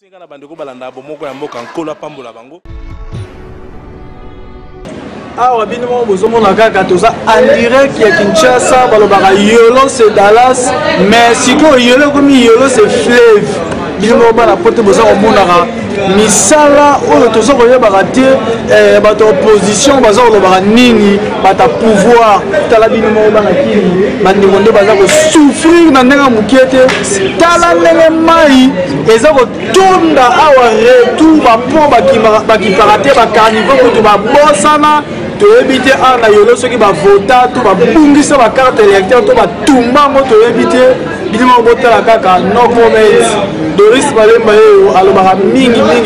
Singa na bandeko balanda bomoko ya mboka nkola pambola bango. Awa bino mo bozomona kaka toza en direct ya Kinshasa balobaka Yolo c'est Dallas mais siko Yolo komi Yolo c'est Fleuve. Bino mo bana pote boza komonaka misala oyo toza koyebaka te bato opposition baza kolobaka nini bata pouvoir tala bino mo bana kini bandeko nde baza kosouffrir na ndenge mokie te tala ndenge mai eza kotonda awa retour bapo bakipaka te bacarniveau kutu babosana toyebi te ana Yolo soki bavota to babungisa bakarte électeur to batumbango toyebi te bino mo botala kaka no comment. Doris Malemba yo alobaka mingi mais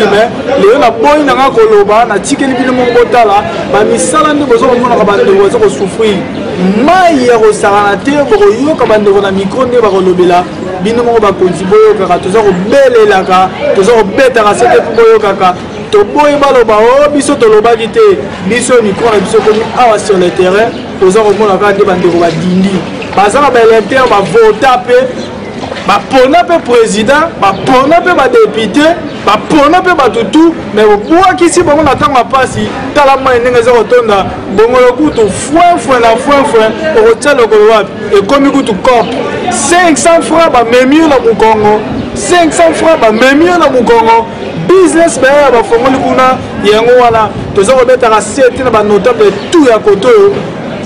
leo na boy nanga koloba na tikeli bino mo botala ba misala nde bozo komona ka bande bozo ko souffrir mai ya ko sarana te boko yoka bande ko na micro nde ba kolobela bino mo ba konziboyo kaka tozo ko belela ka tozo ko beta ka sete boyo kaka to boy baloba o biso to lobaki te biso micro na biso komi awa sur le terrain tozo ko mona ka nde bande ko ba dindi bazana ba électeur ba vota pe bapona pe président bapona pe badépité bapona pe batutu mais obwakisi bango na ntango apasi tala mai ndenge eza kotonda bongolo kutu foin na foin okotia lokolo wapi ekomi kutu cop 500 francs bamemi yo na mokongo 500 francs bamemi yo na mokongo business baye ya bafongoli kuna yango wana toza kobetaka sete na banotable tout ya koto oyo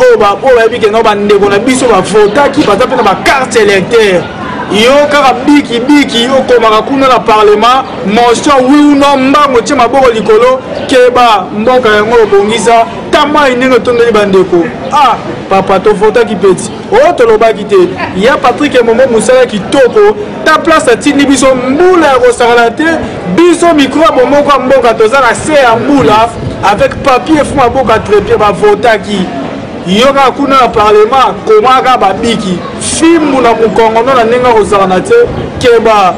oyo bayebi kengo bandeko na biso bavotaki baza mpe na bacarte électeur yo kaka biki okomaka kuna na parlement motion oui ou non mbango tie maboko likolo keba mboka yango obongisa tamai ndenge tondeli bandeko papa tovotaki peti oyo tolobaki te ya Patrick Momo mosala kitoko ta place atindi biso mbula ya kosakana te biso micro ya bomoko ya mboka toza na se ya mbula avec papier fu maboko atrepie bavotaki yoka kuna na parlement komaka babiki fimbu na mokongo no na ndenge kozalana te keba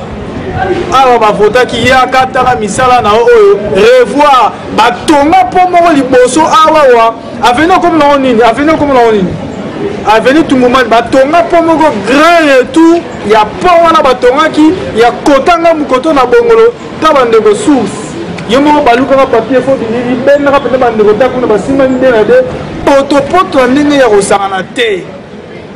awa bavotaki yaka tala misala na oyo revoir batonga mpo moko liboso awawa aveni okomona nini aveni tumumani batonga mpo moko grand retour ya pont wana batongaki ya kotanga mokoto na bongolo ta bandeko source yo moko balukaka papier fo dinini bendaka pene bandeko ta kuna basimani ndena de potopoto na ndenge ya kosangana te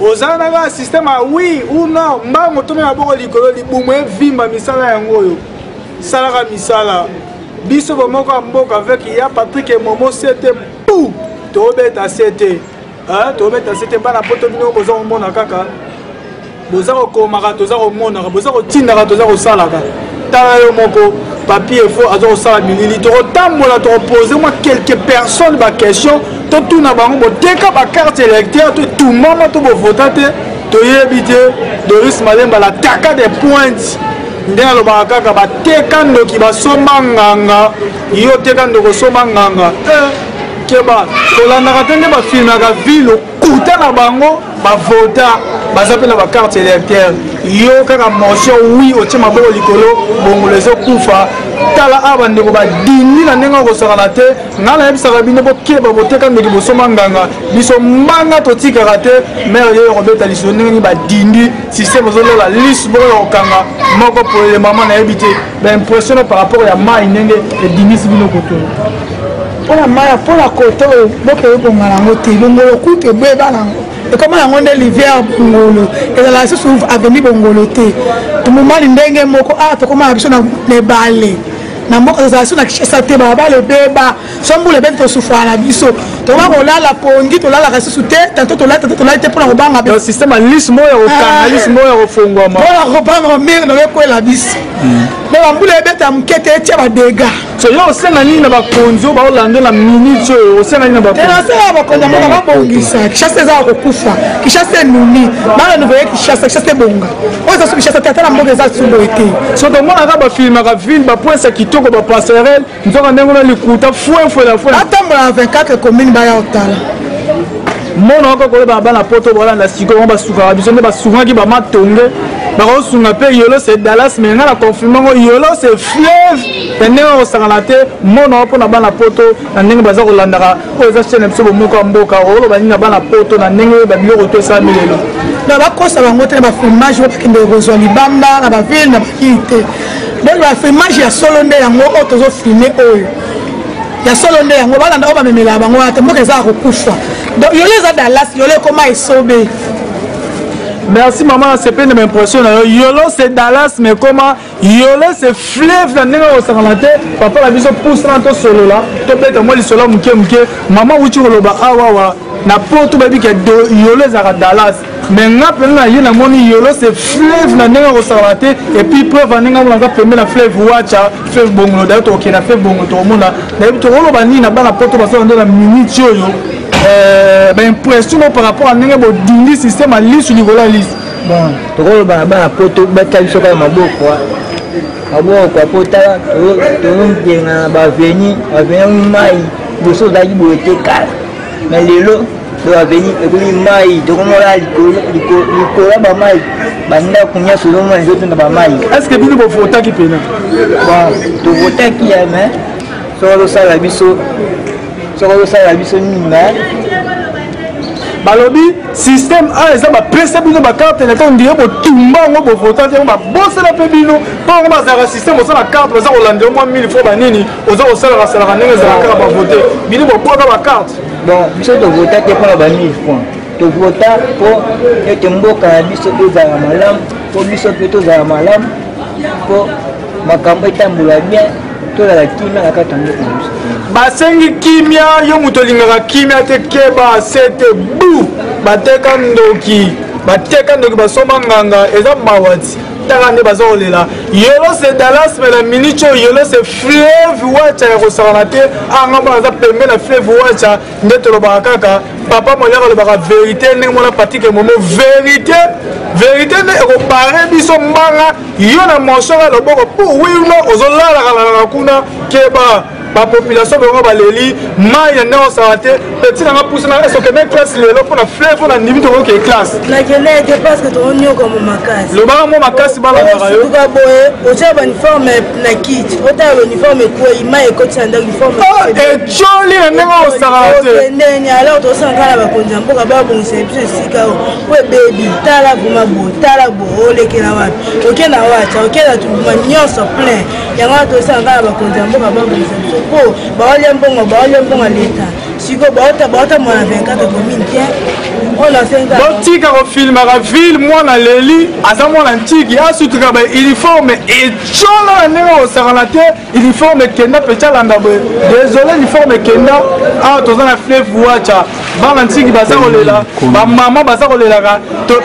ozala naka système ya oui ou non mbango tome ya boko likolo libumu evimba misala yango oyo salaka misala biso bomoko ya mboka avec ya Patrick Momo sete pou tobeta sete bana poto bino boza komona kaka boza kokomaka toza komonaka boza kotindaka toza kosalaka tala yo moko papier fo azo kosala milili tokotambola tokopose mwa quelques personnes baquestion totuna bango boteka bacarte électeur totumama to bovota te toyebi te Doris Malemba la taka des pointes ndenge alobaka kaka bateka ndoki basomba nganga yo teka ndoko somba nganga keba tolandaka te nde bafilmaka ville okuta na bango bavota baza mpe na bacarte électeur yo kaka motion oui otie maboko likolo bongolo ezokufa tala awa bandeko badindi na ndenge okosakana te ngai nayebisaka bino bokeba boteka ndoki bosomba nganga biso mbanga totikaka te mere yo kobeta lisolo ndenge nini badindi système ozolola liste moko ya kokanga moko poele mama nayebi te baimpression par rapport ya mai ndenge edimisi bino kotolo mpona maya mpona koto oyo boka ebongana yango te bongolo kutu ebeba nango ekoma yango nde livière bongolo ezala lisusu aveni bongolo te tomomani ndenge moko tokoma na biso na ebale na mboka tozala biso na Kinshasa te balabala ebeba sombula ebeni tosufra na biso tokoma kolala pongi tolalaka lisusu te tanto tolali te mpona kobanga système ya liste moko ya kokanga liste moko ya kofungwama mpona kopanga mire nokekwela biso me bambula ebeta moke te etia badega so yo osenga nini na bakonzi oyo baolande na minute oyo osenga nini na bakonzi bakonzi moko babongisa Kinshasa eza kokufa Kinshasa enuni bana nouvoye Kinshasa ebonga oyo eza so Kinshasa te ata na mboka eza suboye te so tomonaka bafilmaka ville bapoinsa kitoko bapasserelle nzoka ndenge na likuta foin atambola na 24 commune baya otala mona oko koyeba bana poto bolanda sikoyo basukaka biso nde basungaki bamatonge bakosunga mpe Yolo c'est Dallas mais nga na confirme ngo Yolo c'est Fleuve ya ndenge okosangana te mona oko mpona bana poto na ndenge baza kolandaka oyo eza chaine biso bomoko ya mboka oloba nini na bana poto na ndenge babiloko to esala milelo na bakosa bango te na bafilmage bakende kozwa libanda na baville na bakili te donc la filmage ya solo nde yango o tozo filmer oyo ya solo nde yango balanda o ba memela bango ata mboka za kokufa donc yole za Dallas yole koma esobe. Merci maman, c'est pas une impression. Yolo c'est Dallas, mais comment Yolo c'est fleuve dans le Saranate. Papa la vision pousse dans ton solo là. Tu peux être moi le solo mouké. Maman où tu roloba awawa. Na pour tout baby qui Yolo c'est Dallas. Mais n'a pas na mon Yolo c'est fleuve dans le Saranate. Et puis preuve en n'enga on a fait la fleuve wacha fleuve bongo. D'ailleurs tu as fait bongo tout le monde là. D'ailleurs tu roloba ni na pas la porte parce qu'on dans la minute yo. Impression par rapport à un système à liste sur la liste. Bon, tu vois, la poto, tu as ma boucle. Ma boucle, pota, tu as venir, maï, le saut d'Aïbo était calme. Mais les lots, tu vas venir, et puis maï, tu vas là, maï, banda kunya sur le monde, les autres n'ont maï. Est-ce que tu as voté qui peine? Bon, tu votes qui aime, sur le salaire, sur le salaire, balobi système a eza ba pesa bino ba carte électeur ndiye bo tumba ngo bo voter te ba bossa la pe bino pa ngo ba za système osa la carte osa olande au moins 1000 fois ba nini osa osala la sala ndenge za carte ba voter bino bo boka ba carte bon biso to voter te pour ba 1000 fois to voter pour ete mboka na biso ezala malamu po biso pe to za malamu po makambo etambola bien to la kimia na kata mboka biso basengi kimia yo muto lingaka kimia te keba sete bu bateka ndoki basomba nganga eza mawati taka nde bazokolela yolo c'est Dallas mais la minute yolo c'est fleuve wacha ya kosakana te anga mona aza pembe na fleuve wacha nde tolobaka kaka papa moliaka olobaka vérité ndenge mona Patrick Momo vérité nde ekopare biso mbanga yo na monsonga loboko pour wino ozolalaka kuna keba la population de Robaleli, Maya n'a pas été petit dans la pousse dans la classe, la fleuve, on a limite de classe. La gueule dépasse que ton oignon comme ma casse. Le bar, mon macasse, balade. Au job, uniforme, la kit. Au tard, l'uniforme, quoi, il m'a écouté un uniforme. Oh, et joli, un numéro, ça va être. Alors, tu sens qu'à la condition, pour avoir bon, c'est plus si cao. Ouais, baby, t'as la boumabou, t'as la boue, les kénawan. Ok, na watch, ok, la tout, ma nion se plaint. Il y a un autre sang à la condition, pour avoir bon, c'est po baolia mbongo leta siko baota mwana 24 commune tiens on a 5 ans botika ko filma ka ville mwana leli aza mwana ntiki asutuka ba uniforme et chola ndenge osakana te uniforme kenda pecha landa boye désolé uniforme kenda a toza na fleuve wacha bana ntiki baza kolela ba mama baza kolelaka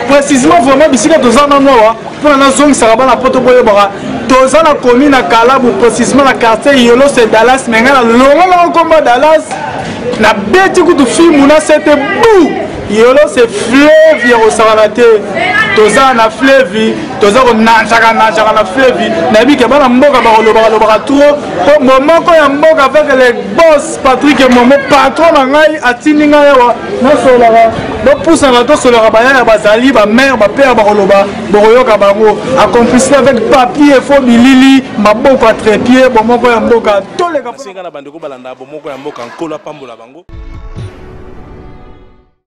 précisément vraiment bisika toza na noa pour na zongisaka bana poto boyebaka toza na commune na Kalabu précisément na quartier Yolo c'est Dallas mais ngala longo na komba Dallas na beti kutu film na c'était bou Yolo c'est fleuve ya osarate toza na fleuve toza ko nanjaka na fleuve na bika bana mboka ba loba trop po momoko ya mboka avec les boss Patrick Momo patron na ngai atindi ngai wa na solara do poussa na to solara ba ya bazali ba mère ba père ba loba boyoka bango accomplissé avec papier fo bilili maboko à trépied bomoko ya mboka to les ka singa na bandeko balanda bomoko ya mboka nkola pambola bango.